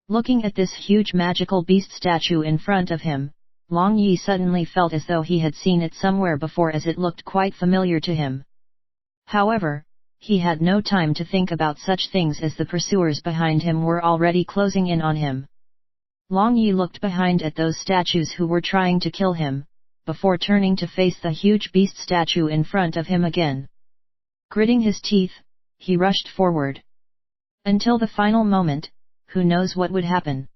Looking at this huge magical beast statue in front of him, Long Yi suddenly felt as though he had seen it somewhere before, as it looked quite familiar to him. However, he had no time to think about such things as the pursuers behind him were already closing in on him. Long Yi looked behind at those statues who were trying to kill him, before turning to face the huge beast statue in front of him again. Gritting his teeth, he rushed forward. Until the final moment, who knows what would happen.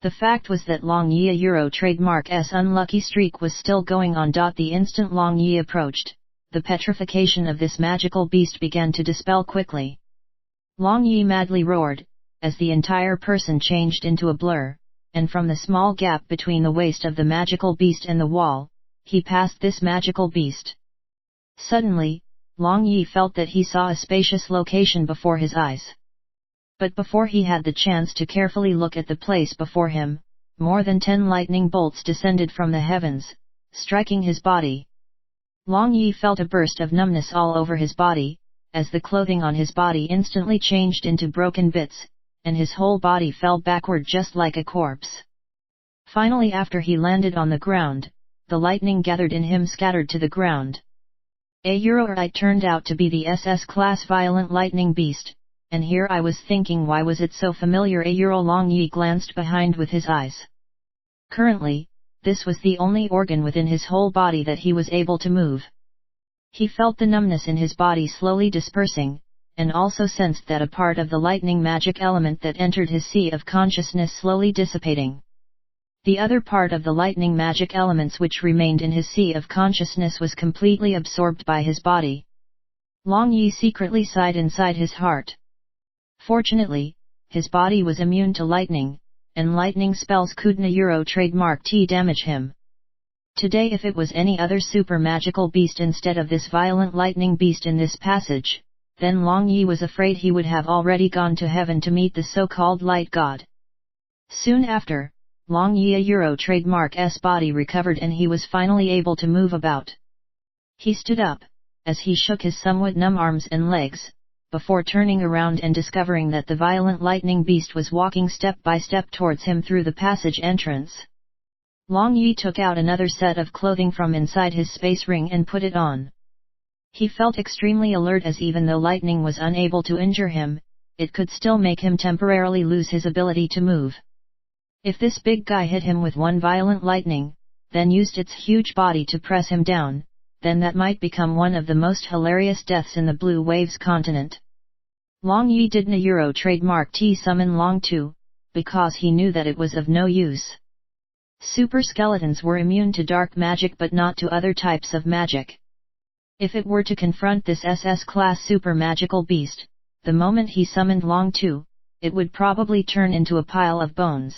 The fact was that Long Yi Euro trademark's unlucky streak was still going on. The instant Long Yi approached, the petrification of this magical beast began to dispel quickly. Long Yi madly roared, as the entire person changed into a blur, and from the small gap between the waist of the magical beast and the wall, he passed this magical beast. Suddenly, Long Yi felt that he saw a spacious location before his eyes. But before he had the chance to carefully look at the place before him, more than 10 lightning bolts descended from the heavens, striking his body. Long Yi felt a burst of numbness all over his body, as the clothing on his body instantly changed into broken bits, and his whole body fell backward just like a corpse. Finally, after he landed on the ground, the lightning gathered in him scattered to the ground. It turned out to be the SS class violent lightning beast, and here I was thinking, why was it so familiar? Long Yi glanced behind with his eyes. Currently, this was the only organ within his whole body that he was able to move. He felt the numbness in his body slowly dispersing, and also sensed that a part of the lightning magic element that entered his sea of consciousness slowly dissipating. The other part of the lightning magic elements which remained in his sea of consciousness was completely absorbed by his body. Long Yi secretly sighed inside his heart. Fortunately, his body was immune to lightning, and lightning spells couldn't damage him. Today, if it was any other super magical beast instead of this violent lightning beast in this passage, then Long Yi was afraid he would have already gone to heaven to meet the so-called light god. Soon after, Long Yi trademark's body recovered and he was finally able to move about. He stood up, as he shook his somewhat numb arms and legs, before turning around and discovering that the violent lightning beast was walking step by step towards him through the passage entrance. Long Yi took out another set of clothing from inside his space ring and put it on. He felt extremely alert, as even though lightning was unable to injure him, it could still make him temporarily lose his ability to move. If this big guy hit him with one violent lightning, then used its huge body to press him down, then that might become one of the most hilarious deaths in the Blue Waves continent. Long Yi didn't trademark summon Long Tu, because he knew that it was of no use. Super skeletons were immune to dark magic but not to other types of magic. If it were to confront this SS class super magical beast, the moment he summoned Long Tu, it would probably turn into a pile of bones.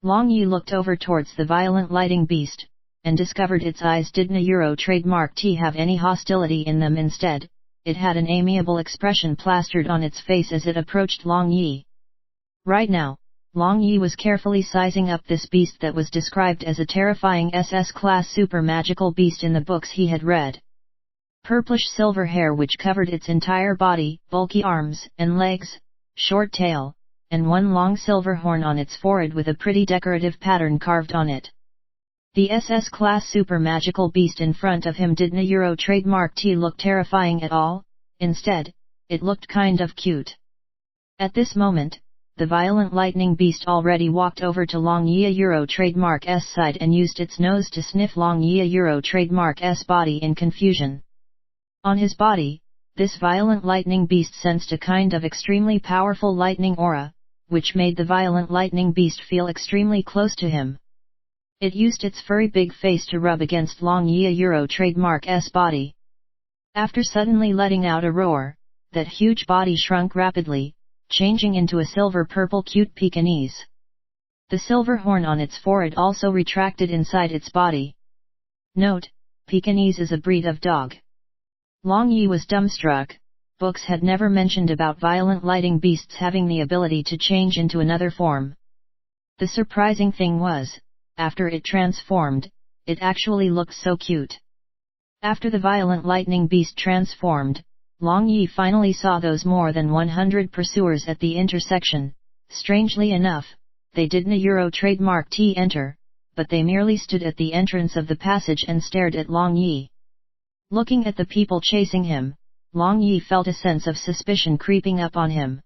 Long Yi looked over towards the violent lightning beast, and discovered its eyes didn't trademark have any hostility in them. Instead, it had an amiable expression plastered on its face as it approached Long Yi. Right now, Long Yi was carefully sizing up this beast that was described as a terrifying SS class super magical beast in the books he had read. Purplish silver hair which covered its entire body, bulky arms and legs, short tail, and one long silver horn on its forehead with a pretty decorative pattern carved on it. The SS class super magical beast in front of him didn't trademark look terrifying at all. Instead, it looked kind of cute. At this moment, the violent lightning beast already walked over to Long Yi trademark's side and used its nose to sniff Long Yi trademark's body in confusion. On his body, this violent lightning beast sensed a kind of extremely powerful lightning aura, which made the violent lightning beast feel extremely close to him. It used its furry big face to rub against Long Yi trademark's body. After suddenly letting out a roar, that huge body shrunk rapidly, changing into a silver-purple cute Pekingese. The silver horn on its forehead also retracted inside its body. Note: Pekingese is a breed of dog. Long Yi was dumbstruck. Books had never mentioned about violent lightning beasts having the ability to change into another form. The surprising thing was, after it transformed, it actually looked so cute. After the violent lightning beast transformed, Long Yi finally saw those more than 100 pursuers at the intersection, Strangely enough, they didn't trademark T enter, but they merely stood at the entrance of the passage and stared at Long Yi. Looking at the people chasing him, Long Yi felt a sense of suspicion creeping up on him.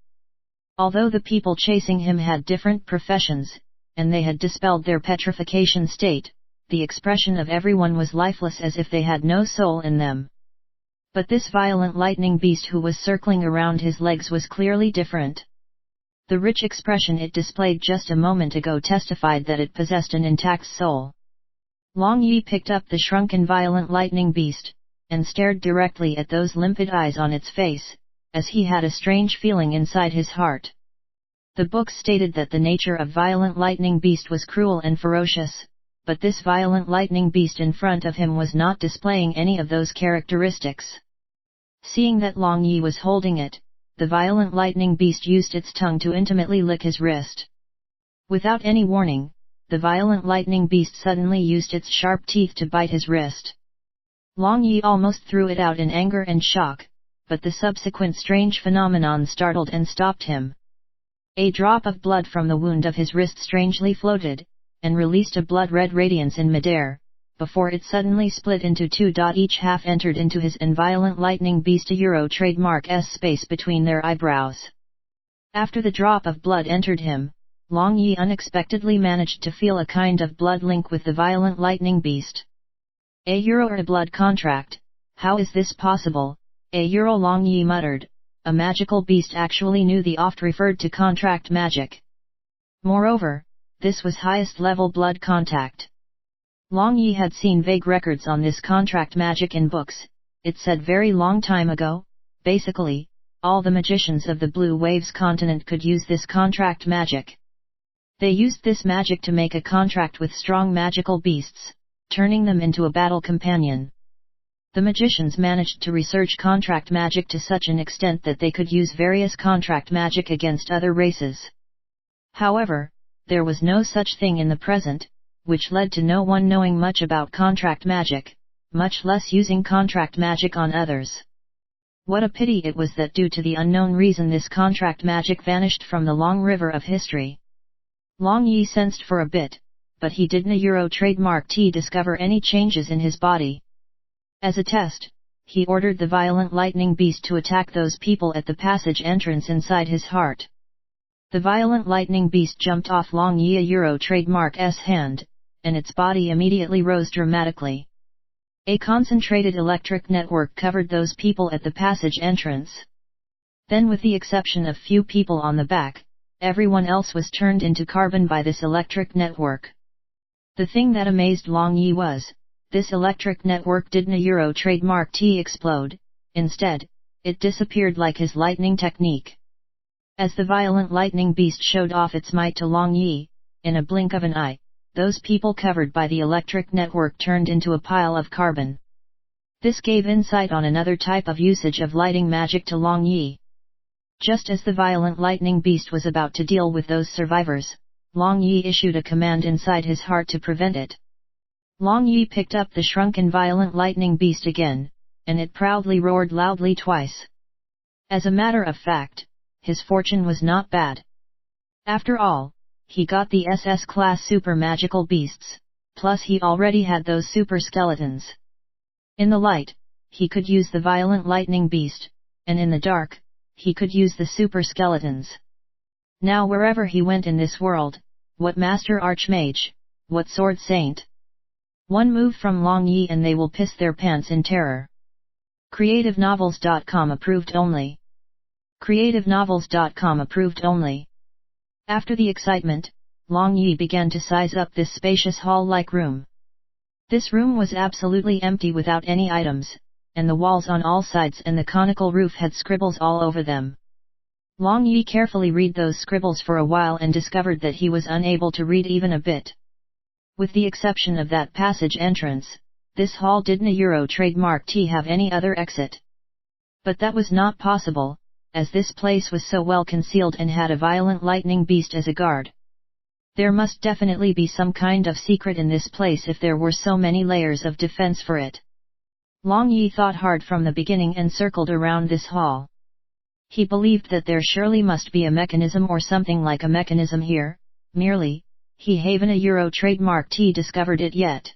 Although the people chasing him had different professions, and they had dispelled their petrification state, the expression of everyone was lifeless as if they had no soul in them. But this violent lightning beast who was circling around his legs was clearly different. The rich expression it displayed just a moment ago testified that it possessed an intact soul. Long Yi picked up the shrunken violent lightning beast, and stared directly at those limpid eyes on its face, as he had a strange feeling inside his heart. The books stated that the nature of violent lightning beast was cruel and ferocious, but this violent lightning beast in front of him was not displaying any of those characteristics. Seeing that Long Yi was holding it, the violent lightning beast used its tongue to intimately lick his wrist. Without any warning, the violent lightning beast suddenly used its sharp teeth to bite his wrist. Long Yi almost threw it out in anger and shock, but the subsequent strange phenomenon startled and stopped him. A drop of blood from the wound of his wrist strangely floated, and released a blood-red radiance in midair, before it suddenly split into two. Each half entered into his and violent lightning beast a trademark S space between their eyebrows. After the drop of blood entered him, Long Yi unexpectedly managed to feel a kind of blood link with the violent lightning beast. A blood contract, how is this possible? Long Yi muttered, a magical beast actually knew the oft-referred to contract magic. Moreover, this was highest level blood contact. Long Yi had seen vague records on this contract magic in books. It said very long time ago, basically, all the magicians of the Blue Waves continent could use this contract magic. They used this magic to make a contract with strong magical beasts, turning them into a battle companion. The magicians managed to research contract magic to such an extent that they could use various contract magic against other races. However, there was no such thing in the present, which led to no one knowing much about contract magic, much less using contract magic on others. What a pity it was that due to the unknown reason this contract magic vanished from the long river of history. Long Yi sensed for a bit, but he didn't trademark T discover any changes in his body. As a test, he ordered the violent lightning beast to attack those people at the passage entrance inside his heart. The violent lightning beast jumped off Long Yi trademark S hand, and its body immediately rose dramatically. A concentrated electric network covered those people at the passage entrance. Then, with the exception of few people on the back, everyone else was turned into carbon by this electric network. The thing that amazed Long Yi was, this electric network didn't trademark T explode, instead, it disappeared like his lightning technique. As the violent lightning beast showed off its might to Long Yi, in a blink of an eye, those people covered by the electric network turned into a pile of carbon. This gave insight on another type of usage of lighting magic to Long Yi. Just as the violent lightning beast was about to deal with those survivors, Long Yi issued a command inside his heart to prevent it. Long Yi picked up the shrunken violent lightning beast again, and it proudly roared loudly twice. As a matter of fact, his fortune was not bad. After all, he got the SS class super magical beasts, plus he already had those super skeletons. In the light, he could use the violent lightning beast, and in the dark, he could use the super skeletons. Now wherever he went in this world, what master archmage, what sword saint. One move from Long Yi and they will piss their pants in terror. CreativeNovels.com approved only. CreativeNovels.com approved only. After the excitement, Long Yi began to size up this spacious hall-like room. This room was absolutely empty without any items, and the walls on all sides and the conical roof had scribbles all over them. Long Yi carefully read those scribbles for a while and discovered that he was unable to read even a bit. With the exception of that passage entrance, this hall didn't trademark T have any other exit. But that was not possible, as this place was so well concealed and had a violent lightning beast as a guard. There must definitely be some kind of secret in this place if there were so many layers of defense for it. Long Yi thought hard from the beginning and circled around this hall. He believed that there surely must be a mechanism or something like a mechanism here, merely, he haven't a Euro trademark T discovered it yet.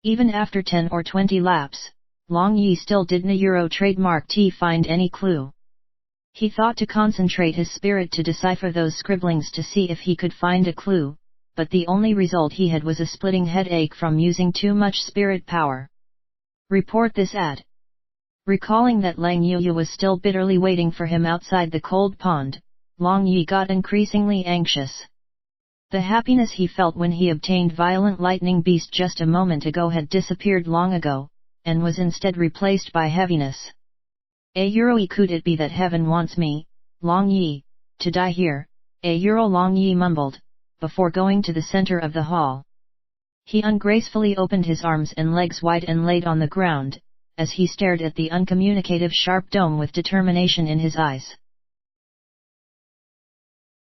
Even after 10 or 20 laps, Long Yi still didn't a Euro trademark T find any clue. He thought to concentrate his spirit to decipher those scribblings to see if he could find a clue, but the only result he had was a splitting headache from using too much spirit power. Report this ad. Recalling that Lang Yu was still bitterly waiting for him outside the cold pond, Long Yi got increasingly anxious. The happiness he felt when he obtained Violent Lightning Beast just a moment ago had disappeared long ago, and was instead replaced by heaviness. Could it be that heaven wants me, Long Yi, to die here? Long Yi mumbled, before going to the center of the hall. He ungracefully opened his arms and legs wide and laid on the ground, as he stared at the uncommunicative sharp dome with determination in his eyes.